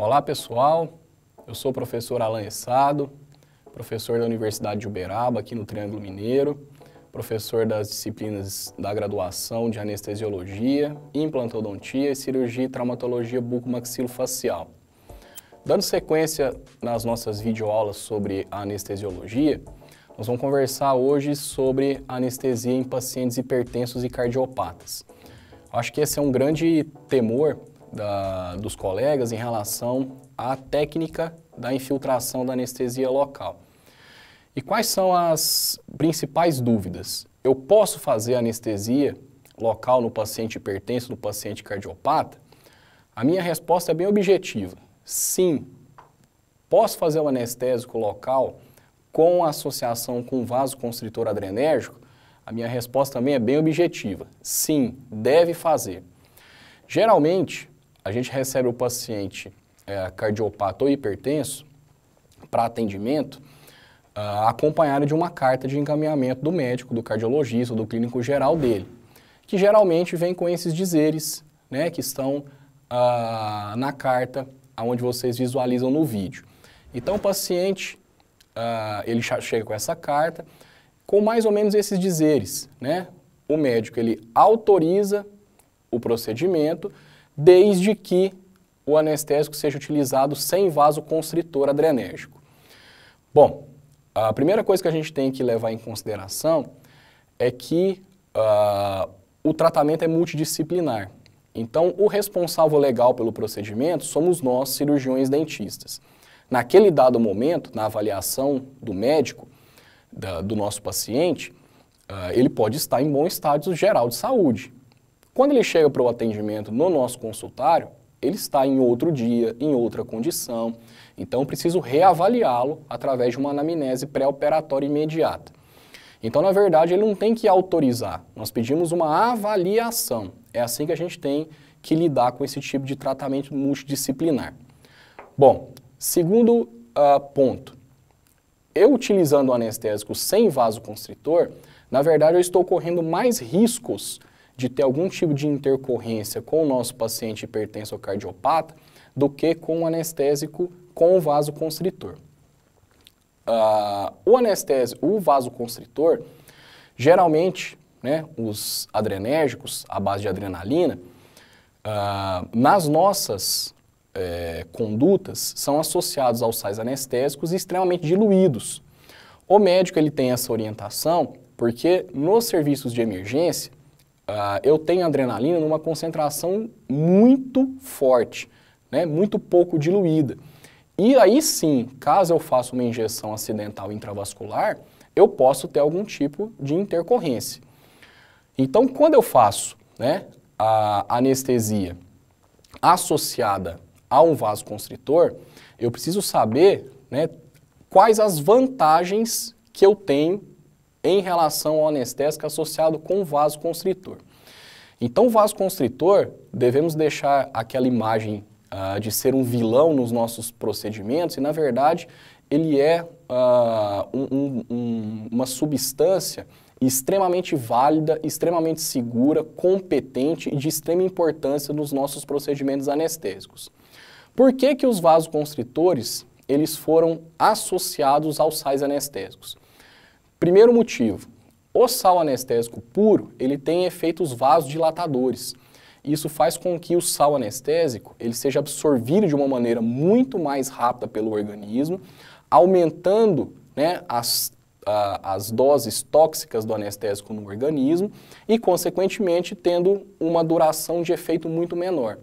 Olá pessoal, eu sou o professor Alan Essado, professor da Universidade de Uberaba, aqui no Triângulo Mineiro, professor das disciplinas da graduação de anestesiologia, implantodontia e cirurgia e traumatologia bucomaxilofacial. Dando sequência nas nossas videoaulas sobre a anestesiologia, nós vamos conversar hoje sobre anestesia em pacientes hipertensos e cardiopatas. Acho que esse é um grande temor dos colegas em relação à técnica da infiltração da anestesia local. E quais são as principais dúvidas? Eu posso fazer anestesia local no paciente hipertenso, no paciente cardiopata? A minha resposta é bem objetiva. Sim, posso fazer o anestésico local com associação com vasoconstritor adrenérgico? A minha resposta também é bem objetiva. Sim, deve fazer. Geralmente, a gente recebe o paciente cardiopata ou hipertenso para atendimento acompanhado de uma carta de encaminhamento do médico, do cardiologista, do clínico geral dele, que geralmente vem com esses dizeres, né, que estão na carta onde vocês visualizam no vídeo. Então o paciente, ele chega com essa carta, com mais ou menos esses dizeres, né? O médico, ele autoriza o procedimento desde que o anestésico seja utilizado sem vasoconstritor adrenérgico. Bom, a primeira coisa que a gente tem que levar em consideração é que o tratamento é multidisciplinar. Então, o responsável legal pelo procedimento somos nós, cirurgiões dentistas. Naquele dado momento, na avaliação do médico, do nosso paciente, ele pode estar em bom estado geral de saúde. Quando ele chega para o atendimento no nosso consultório, ele está em outro dia, em outra condição, então eu preciso reavaliá-lo através de uma anamnese pré-operatória imediata. Então, na verdade, ele não tem que autorizar, nós pedimos uma avaliação. É assim que a gente tem que lidar com esse tipo de tratamento multidisciplinar. Bom, segundo ponto, eu utilizando o anestésico sem vasoconstritor, na verdade eu estou correndo mais riscos de ter algum tipo de intercorrência com o nosso paciente hipertenso ou cardiopata do que com o anestésico com o vasoconstritor. O vasoconstritor, geralmente, né, os adrenérgicos, à base de adrenalina, nas nossas condutas, são associados aos sais anestésicos extremamente diluídos. O médico ele tem essa orientação porque nos serviços de emergência, eu tenho adrenalina numa concentração muito forte, né, muito pouco diluída. E aí sim, caso eu faça uma injeção acidental intravascular, eu posso ter algum tipo de intercorrência. Então, quando eu faço, né, a anestesia associada a um vasoconstritor, eu preciso saber, né, quais as vantagens que eu tenho em relação ao anestésico associado com o vasoconstritor. Então, o vasoconstritor, devemos deixar aquela imagem de ser um vilão nos nossos procedimentos e, na verdade, ele é uma substância extremamente válida, extremamente segura, competente e de extrema importância nos nossos procedimentos anestésicos. Por que que os vasoconstritores eles foram associados aos sais anestésicos? Primeiro motivo, o sal anestésico puro ele tem efeitos vasodilatadores. Isso faz com que o sal anestésico ele seja absorvido de uma maneira muito mais rápida pelo organismo, aumentando, né, as doses tóxicas do anestésico no organismo e, consequentemente, tendo uma duração de efeito muito menor.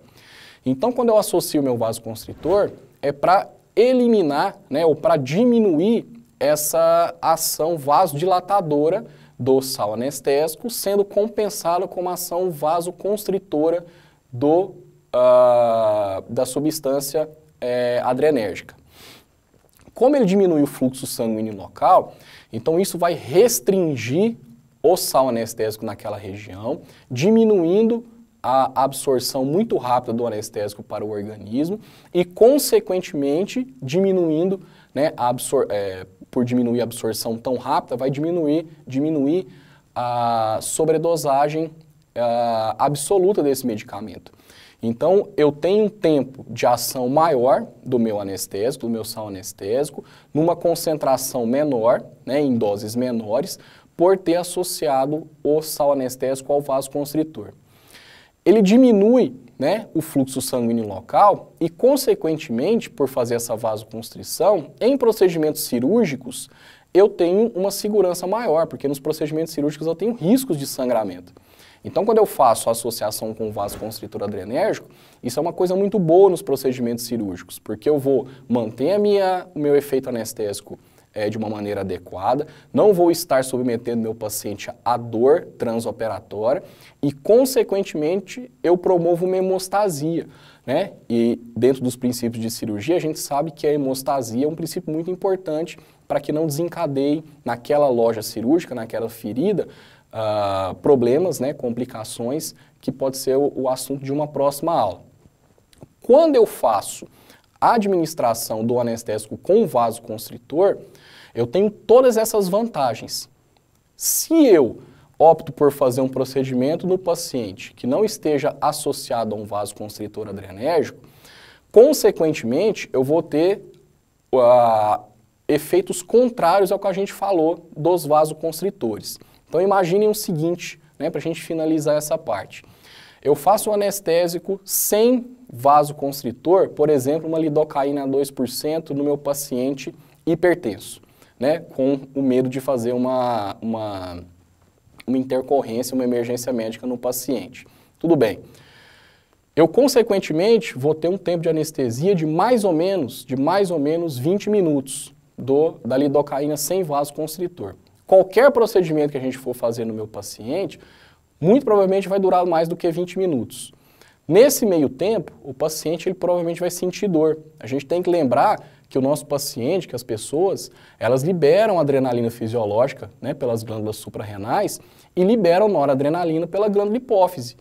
Então, quando eu associo o meu vasoconstritor, é para eliminar, né, ou para diminuir essa ação vasodilatadora do sal anestésico, sendo compensado com uma ação vasoconstritora da substância adrenérgica. Como ele diminui o fluxo sanguíneo local, então isso vai restringir o sal anestésico naquela região, diminuindo a absorção muito rápida do anestésico para o organismo e, consequentemente, diminuindo, né, por diminuir a absorção tão rápida, vai diminuir a sobredosagem absoluta desse medicamento. Então, eu tenho um tempo de ação maior do meu anestésico, do meu sal anestésico, numa concentração menor, né, em doses menores, por ter associado o sal anestésico ao vasoconstritor. Ele diminui, né, o fluxo sanguíneo local e, consequentemente, por fazer essa vasoconstrição, em procedimentos cirúrgicos, eu tenho uma segurança maior, porque nos procedimentos cirúrgicos eu tenho riscos de sangramento. Então, quando eu faço a associação com o vasoconstritor adrenérgico, isso é uma coisa muito boa nos procedimentos cirúrgicos, porque eu vou manter o meu efeito anestésico de uma maneira adequada, não vou estar submetendo meu paciente à dor transoperatória e, consequentemente, eu promovo uma hemostasia, né? E dentro dos princípios de cirurgia, a gente sabe que a hemostasia é um princípio muito importante para que não desencadeie naquela loja cirúrgica, naquela ferida, problemas, né, complicações, que pode ser o assunto de uma próxima aula. Quando eu faço a administração do anestésico com vasoconstritor, eu tenho todas essas vantagens. Se eu opto por fazer um procedimento no paciente que não esteja associado a um vasoconstritor adrenérgico, consequentemente, eu vou ter efeitos contrários ao que a gente falou dos vasoconstritores. Então, imaginem o seguinte, né, para a gente finalizar essa parte. Eu faço um anestésico sem vasoconstritor, por exemplo, uma lidocaína a 2% no meu paciente hipertenso, né, com o medo de fazer uma intercorrência, uma emergência médica no paciente. Tudo bem. Eu, consequentemente, vou ter um tempo de anestesia de mais ou menos 20 minutos da lidocaína sem vasoconstritor. Qualquer procedimento que a gente for fazer no meu paciente, muito provavelmente vai durar mais do que 20 minutos. Nesse meio tempo, o paciente ele provavelmente vai sentir dor. A gente tem que lembrar que o nosso paciente, que as pessoas, elas liberam adrenalina fisiológica, né, pelas glândulas suprarrenais e liberam noradrenalina pela glândula hipófise.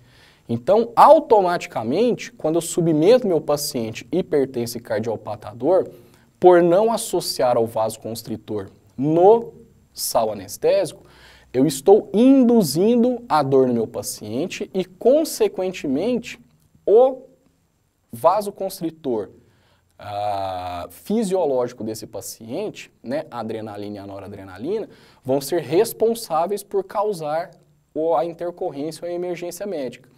Então, automaticamente, quando eu submeto meu paciente hipertenso e cardiopata à dor, por não associar ao vasoconstritor no sal anestésico, eu estou induzindo a dor no meu paciente e, consequentemente, o vasoconstritor fisiológico desse paciente, né, a adrenalina e a noradrenalina, vão ser responsáveis por causar a intercorrência ou a emergência médica.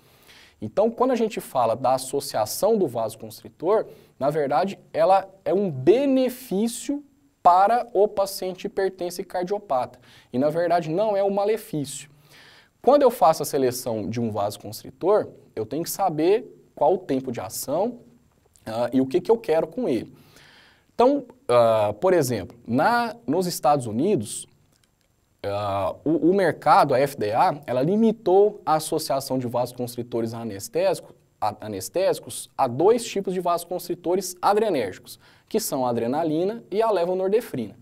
Então, quando a gente fala da associação do vasoconstritor, na verdade, ela é um benefício para o paciente hipertenso e cardiopata. E, na verdade, não é um malefício. Quando eu faço a seleção de um vasoconstritor, eu tenho que saber qual o tempo de ação e o que eu quero com ele. Então, por exemplo, nos Estados Unidos, o mercado, a FDA, ela limitou a associação de vasoconstritores anestésicos a dois tipos de vasoconstritores adrenérgicos, que são a adrenalina e a levonorfrina.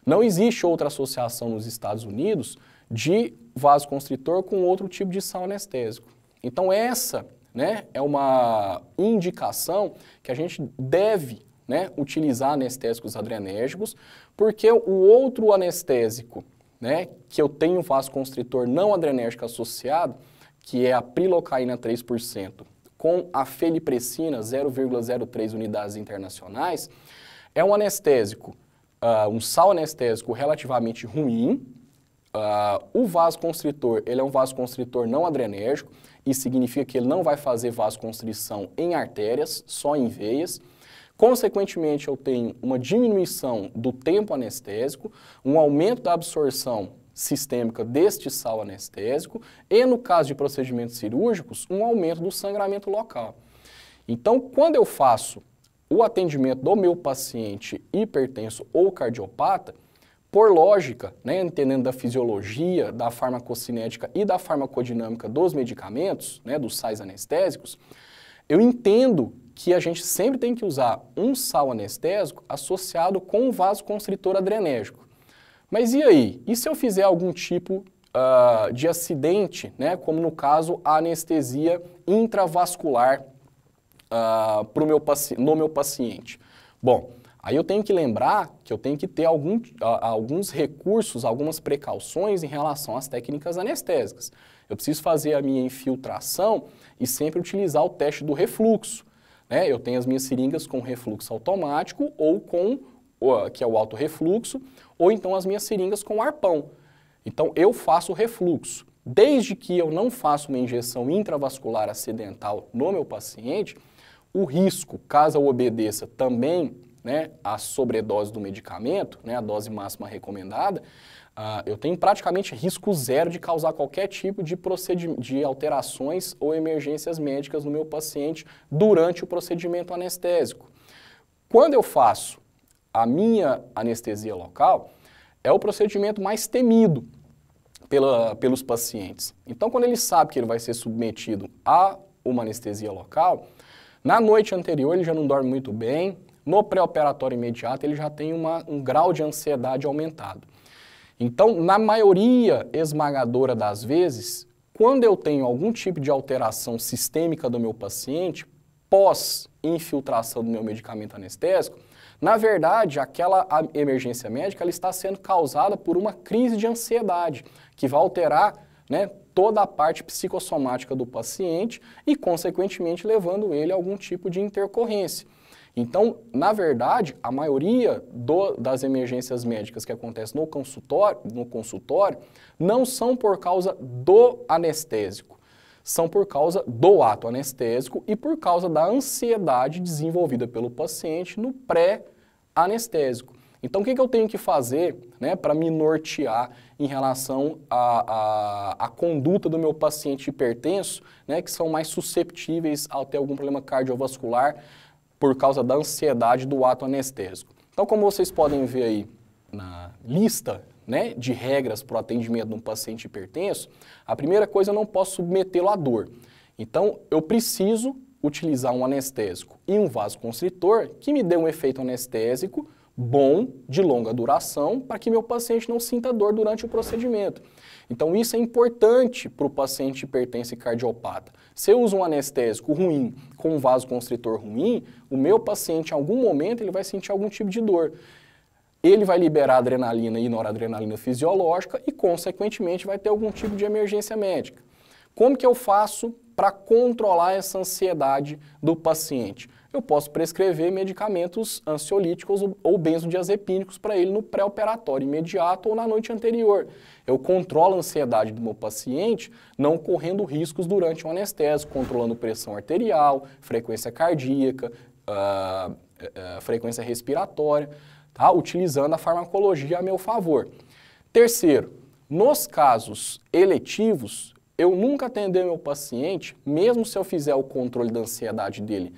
Não existe outra associação nos Estados Unidos de vasoconstritor com outro tipo de sal anestésico. Então essa, né, é uma indicação que a gente deve, né, utilizar anestésicos adrenérgicos, porque o outro anestésico, né, que eu tenho vasoconstritor não adrenérgico associado, que é a prilocaína 3%, com a felipressina 0,03 unidades internacionais, é um anestésico, um sal anestésico relativamente ruim. O vasoconstritor, ele é um vasoconstritor não adrenérgico, isso significa que ele não vai fazer vasoconstrição em artérias, só em veias. Consequentemente, eu tenho uma diminuição do tempo anestésico, um aumento da absorção sistêmica deste sal anestésico e, no caso de procedimentos cirúrgicos, um aumento do sangramento local. Então, quando eu faço o atendimento do meu paciente hipertenso ou cardiopata, por lógica, né, entendendo da fisiologia, da farmacocinética e da farmacodinâmica dos medicamentos, né, dos sais anestésicos, eu entendo que a gente sempre tem que usar um sal anestésico associado com um vasoconstritor adrenérgico. Mas e aí? E se eu fizer algum tipo de acidente, né, como no caso a anestesia intravascular no meu paciente? Bom, aí eu tenho que lembrar que eu tenho que ter alguns recursos, algumas precauções em relação às técnicas anestésicas. Eu preciso fazer a minha infiltração e sempre utilizar o teste do refluxo, né? Eu tenho as minhas seringas com refluxo automático ou com, que é o alto refluxo, ou então as minhas seringas com arpão. Então eu faço o refluxo. Desde que eu não faça uma injeção intravascular acidental no meu paciente, o risco, caso eu obedeça também, né, a sobredose do medicamento, né, a dose máxima recomendada, eu tenho praticamente risco zero de causar qualquer tipo de alterações ou emergências médicas no meu paciente durante o procedimento anestésico. Quando eu faço a minha anestesia local, é o procedimento mais temido pelos pacientes. Então, quando ele sabe que ele vai ser submetido a uma anestesia local, na noite anterior ele já não dorme muito bem, no pré-operatório imediato ele já tem um grau de ansiedade aumentado. Então, na maioria esmagadora das vezes, quando eu tenho algum tipo de alteração sistêmica do meu paciente, pós-infiltração do meu medicamento anestésico, na verdade, aquela emergência médica ela está sendo causada por uma crise de ansiedade, que vai alterar, né, toda a parte psicossomática do paciente e, consequentemente, levando ele a algum tipo de intercorrência. Então, na verdade, a maioria das emergências médicas que acontecem no consultório não são por causa do anestésico, são por causa do ato anestésico e por causa da ansiedade desenvolvida pelo paciente no pré-anestésico. Então, o que eu tenho que fazer, né, para me nortear em relação à conduta do meu paciente hipertenso, né, que são mais susceptíveis a ter algum problema cardiovascular por causa da ansiedade do ato anestésico? Então, como vocês podem ver aí na lista, né, de regras para o atendimento de um paciente hipertenso, a primeira coisa, eu não posso submetê-lo à dor. Então, eu preciso utilizar um anestésico e um vasoconstritor que me dê um efeito anestésico bom, de longa duração, para que meu paciente não sinta dor durante o procedimento. Então, isso é importante para o paciente hipertenso e cardiopata. Se eu uso um anestésico ruim com um vasoconstritor ruim, o meu paciente, em algum momento, ele vai sentir algum tipo de dor. Ele vai liberar adrenalina e noradrenalina fisiológica e, consequentemente, vai ter algum tipo de emergência médica. Como que eu faço para controlar essa ansiedade do paciente? Eu posso prescrever medicamentos ansiolíticos ou benzodiazepínicos para ele no pré-operatório imediato ou na noite anterior. Eu controlo a ansiedade do meu paciente, não correndo riscos durante o anestésico, controlando pressão arterial, frequência cardíaca, frequência respiratória, tá? Utilizando a farmacologia a meu favor. Terceiro, nos casos eletivos, eu nunca atender meu paciente, mesmo se eu fizer o controle da ansiedade dele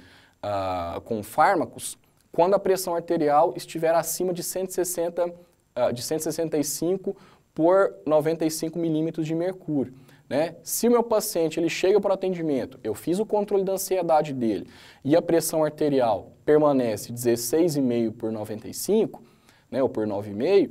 com fármacos, quando a pressão arterial estiver acima de 165 por 95 milímetros de mercúrio, né? Se o meu paciente ele chega para o atendimento, eu fiz o controle da ansiedade dele e a pressão arterial permanece 16,5 por 95, né, ou por 9,5,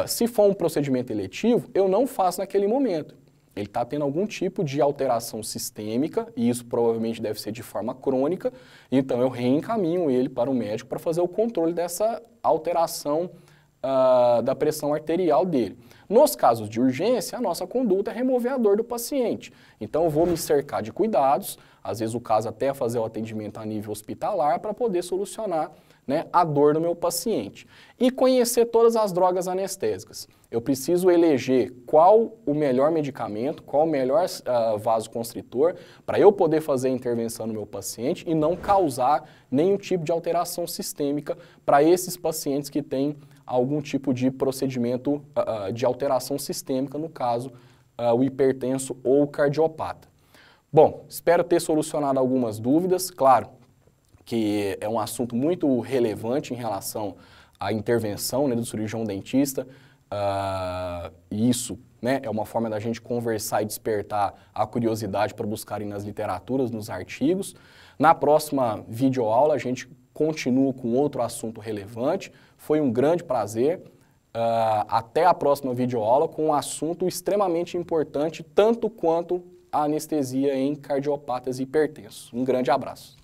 se for um procedimento eletivo, eu não faço naquele momento. Ele está tendo algum tipo de alteração sistêmica, e isso provavelmente deve ser de forma crônica, então eu reencaminho ele para o médico para fazer o controle dessa alteração da pressão arterial dele. Nos casos de urgência, a nossa conduta é remover a dor do paciente. Então eu vou me cercar de cuidados, às vezes o caso até fazer o atendimento a nível hospitalar para poder solucionar, né, a dor do meu paciente. E conhecer todas as drogas anestésicas. Eu preciso eleger qual o melhor medicamento, qual o melhor vasoconstritor, para eu poder fazer a intervenção no meu paciente e não causar nenhum tipo de alteração sistêmica para esses pacientes que têm algum tipo de procedimento de alteração sistêmica, no caso, o hipertenso ou o cardiopata. Bom, espero ter solucionado algumas dúvidas. Claro que é um assunto muito relevante em relação à intervenção, né, do cirurgião dentista. Isso, né, é uma forma da gente conversar e despertar a curiosidade para buscarem nas literaturas, nos artigos. Na próxima videoaula a gente continua com outro assunto relevante. Foi um grande prazer. Até a próxima videoaula com um assunto extremamente importante, tanto quanto a anestesia em cardiopatas hipertensos. Um grande abraço.